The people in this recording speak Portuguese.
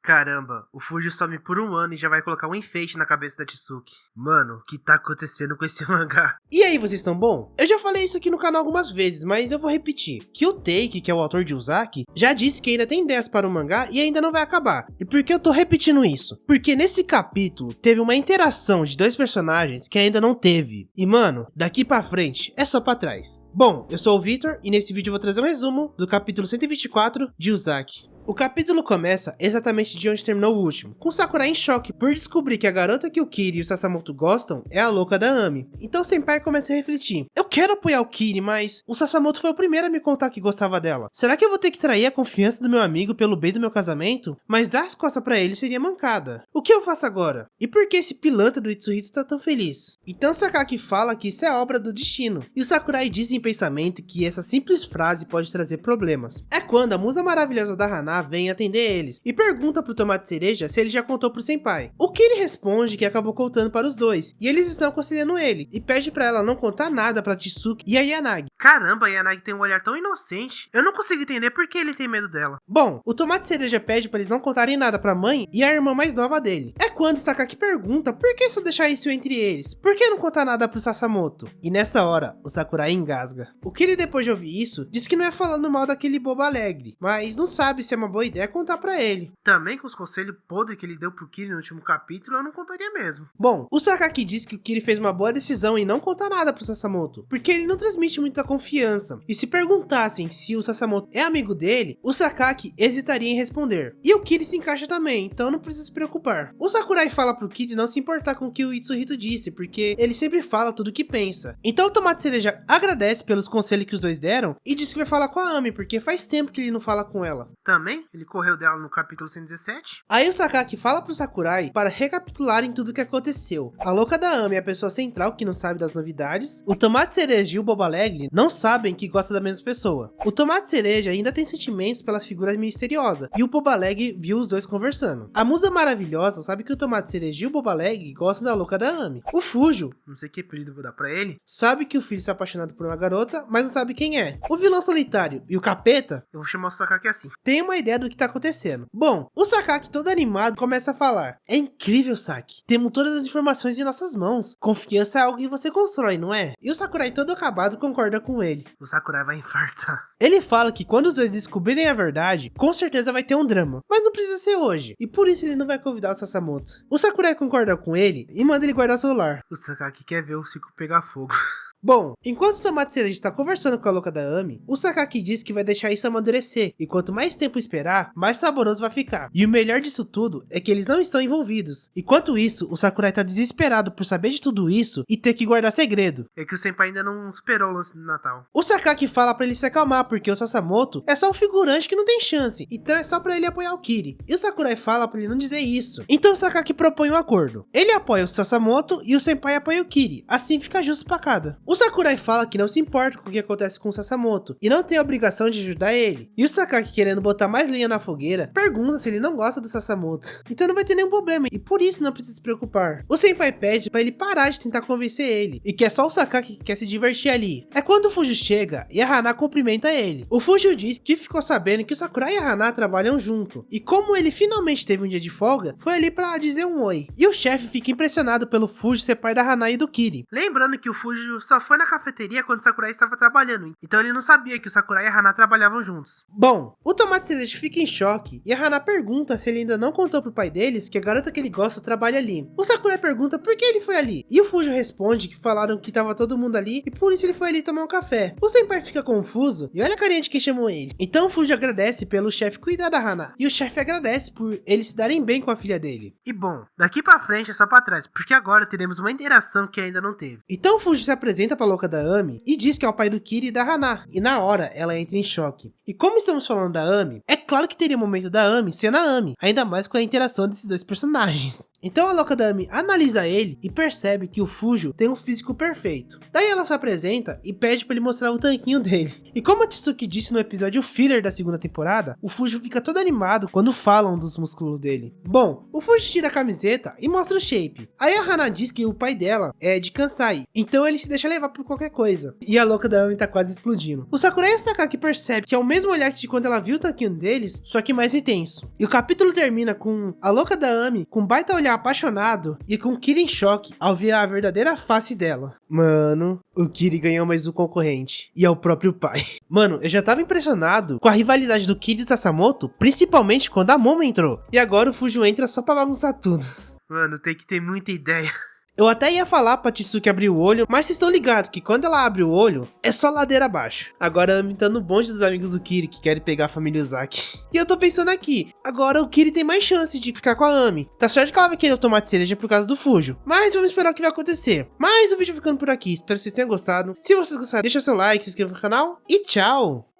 Caramba, o Fuji some por um ano e já vai colocar um enfeite na cabeça da Tsuki. Mano, o que tá acontecendo com esse mangá? E aí, vocês estão bom? Eu já falei isso aqui no canal algumas vezes, mas eu vou repetir. Que o Teiki, que é o autor de Uzaki, já disse que ainda tem ideias para o mangá e ainda não vai acabar. E por que eu tô repetindo isso? Porque nesse capítulo teve uma interação de dois personagens que ainda não teve. E mano, daqui pra frente é só pra trás. Bom, eu sou o Victor e nesse vídeo eu vou trazer um resumo do capítulo 124 de Uzaki. O capítulo começa exatamente de onde terminou o último, com Sakurai em choque por descobrir que a garota que o Kiri e o Sasamoto gostam é a louca da Ami. Então Senpai começa a refletir: eu quero apoiar o Kiri, mas o Sasamoto foi o primeiro a me contar que gostava dela. Será que eu vou ter que trair a confiança do meu amigo pelo bem do meu casamento? Mas dar as costas pra ele seria mancada. O que eu faço agora? E por que esse pilantra do Itsuhito tá tão feliz? Então Sakaki fala que isso é obra do destino, e o Sakurai diz em pensamento que essa simples frase pode trazer problemas. É quando a musa maravilhosa da Hana vem atender eles e pergunta pro Tomate Cereja se ele já contou pro Senpai. O que ele responde que acabou contando para os dois, e eles estão aconselhando ele, e pede pra ela não contar nada pra Tsuki e a Yanagi. Caramba, a Yanagi tem um olhar tão inocente, eu não consigo entender por que ele tem medo dela. Bom, o Tomate Cereja pede pra eles não contarem nada pra mãe e a irmã mais nova dele. É quando Sakaki pergunta por que só deixar isso entre eles, por que não contar nada pro Sasamoto? E nessa hora, o Sakurai engasga. O Kiri, depois de ouvir isso, diz que não é falando mal daquele bobo alegre, mas não sabe se é uma boa ideia contar pra ele. Também com os conselhos podres que ele deu pro Kiri no último capítulo, eu não contaria mesmo. Bom, o Sakaki diz que o Kiri fez uma boa decisão em não contar nada pro Sasamoto, porque ele não transmite muita confiança. E se perguntassem se o Sasamoto é amigo dele, o Sakaki hesitaria em responder. E o Kiri se encaixa também, então não precisa se preocupar. O Sakurai fala pro Kiri não se importar com o que o Itsuhito disse, porque ele sempre fala tudo o que pensa. Então o Tomate Cereja agradece pelos conselhos que os dois deram e diz que vai falar com a Ami, porque faz tempo que ele não fala com ela. Também, ele correu dela no capítulo 117. Aí o Sakaki fala pro Sakurai para recapitularem tudo o que aconteceu. A louca da Ami é a pessoa central que não sabe das novidades. O Tomate Cereja e o Bobo Alegre não sabem que gosta da mesma pessoa. O Tomate Cereja ainda tem sentimentos pelas figuras misteriosas, e o Bobo Alegre viu os dois conversando. A musa maravilhosa sabe que o Tomate Cereja e o Bobo Alegre gostam da louca da Ami. O Fujo, não sei que apelido vou dar pra ele, sabe que o filho está apaixonado por uma garota, mas não sabe quem é. O vilão solitário e o capeta, eu vou chamar o Sakaki assim, tem uma ideia do que tá acontecendo. Bom, o Sakaki todo animado começa a falar: é incrível, Saki, temos todas as informações em nossas mãos, confiança é algo que você constrói, não é? E o Sakurai todo acabado concorda com ele. O Sakurai vai infartar. Ele fala que quando os dois descobrirem a verdade, com certeza vai ter um drama, mas não precisa ser hoje, e por isso ele não vai convidar o Sasamoto. O Sakurai concorda com ele e manda ele guardar o celular. O Sakaki quer ver o ciclo pegar fogo. Bom, enquanto o Tomate Cereja está conversando com a louca da Ami, o Sakaki diz que vai deixar isso amadurecer, e quanto mais tempo esperar, mais saboroso vai ficar. E o melhor disso tudo é que eles não estão envolvidos. Enquanto isso, o Sakurai tá desesperado por saber de tudo isso e ter que guardar segredo. É que o Senpai ainda não superou o lance do Natal. O Sakaki fala pra ele se acalmar, porque o Sasamoto é só um figurante que não tem chance, então é só pra ele apoiar o Kiri. E o Sakurai fala pra ele não dizer isso. Então o Sakaki propõe um acordo. Ele apoia o Sasamoto e o Senpai apoia o Kiri, assim fica justo pra cada. O Sakurai fala que não se importa com o que acontece com o Sasamoto e não tem a obrigação de ajudar ele. E o Sakaki, querendo botar mais lenha na fogueira, pergunta se ele não gosta do Sasamoto. Então não vai ter nenhum problema e por isso não precisa se preocupar. O Senpai pede pra ele parar de tentar convencer ele e que é só o Sakaki que quer se divertir ali. É quando o Fujo chega e a Hana cumprimenta ele. O Fujo diz que ficou sabendo que o Sakurai e a Hana trabalham junto e como ele finalmente teve um dia de folga, foi ali pra dizer um oi. E o chefe fica impressionado pelo Fujo ser pai da Hana e do Kiri. Lembrando que o Fujo só foi na cafeteria quando o Sakurai estava trabalhando, então ele não sabia que o Sakurai e a Hana trabalhavam juntos. Bom, o Tomate Cereja fica em choque e a Hana pergunta se ele ainda não contou pro pai deles que a garota que ele gosta trabalha ali. O Sakurai pergunta por que ele foi ali, e o Fujo responde que falaram que tava todo mundo ali e por isso ele foi ali tomar um café. O Senpai fica confuso e olha a carinha de quem chamou ele. Então o Fujo agradece pelo chefe cuidar da Hana, e o chefe agradece por eles se darem bem com a filha dele. E bom, daqui pra frente é só pra trás, porque agora teremos uma interação que ainda não teve. Então o Fujo se apresenta pra louca da Ami e diz que é o pai do Kiri e da Hana, e na hora ela entra em choque. E como estamos falando da Ami, é claro que teria o momento da Ami sendo a Ami, ainda mais com a interação desses dois personagens. Então a louca da Ami analisa ele e percebe que o Fujo tem um físico perfeito. Daí ela se apresenta e pede pra ele mostrar o tanquinho dele. E como a Tsuki disse no episódio filler da segunda temporada, o Fujo fica todo animado quando falam dos músculos dele. Bom, o Fujo tira a camiseta e mostra o shape. Aí a Hana diz que o pai dela é de Kansai, então ele se deixa levar por qualquer coisa. E a louca da Ami tá quase explodindo. O Sakurai e o Sakaki percebem que é o mesmo olhar que de quando ela viu o tanquinho deles, só que mais intenso. E o capítulo termina com a louca da Ami com um baita olhar apaixonado e com Kiri em choque ao ver a verdadeira face dela. Mano, o Kiri ganhou mais um concorrente, e é o próprio pai. Mano, eu já tava impressionado com a rivalidade do Kiri e do Sasamoto, principalmente quando a Momo entrou. E agora o Fujo entra só pra bagunçar tudo. Mano, tem que ter muita ideia. Eu até ia falar pra Tsuki abrir o olho, mas vocês estão ligados que quando ela abre o olho, é só ladeira abaixo. Agora a Ami tá no bonde dos amigos do Kiri, que querem pegar a família Uzaki. E eu tô pensando aqui, agora o Kiri tem mais chance de ficar com a Ami. Tá certo que ela vai querer o tomate cereja por causa do Fujo, mas vamos esperar o que vai acontecer. Mas o vídeo ficando por aqui, espero que vocês tenham gostado. Se vocês gostaram, deixa seu like, se inscreva no canal e tchau!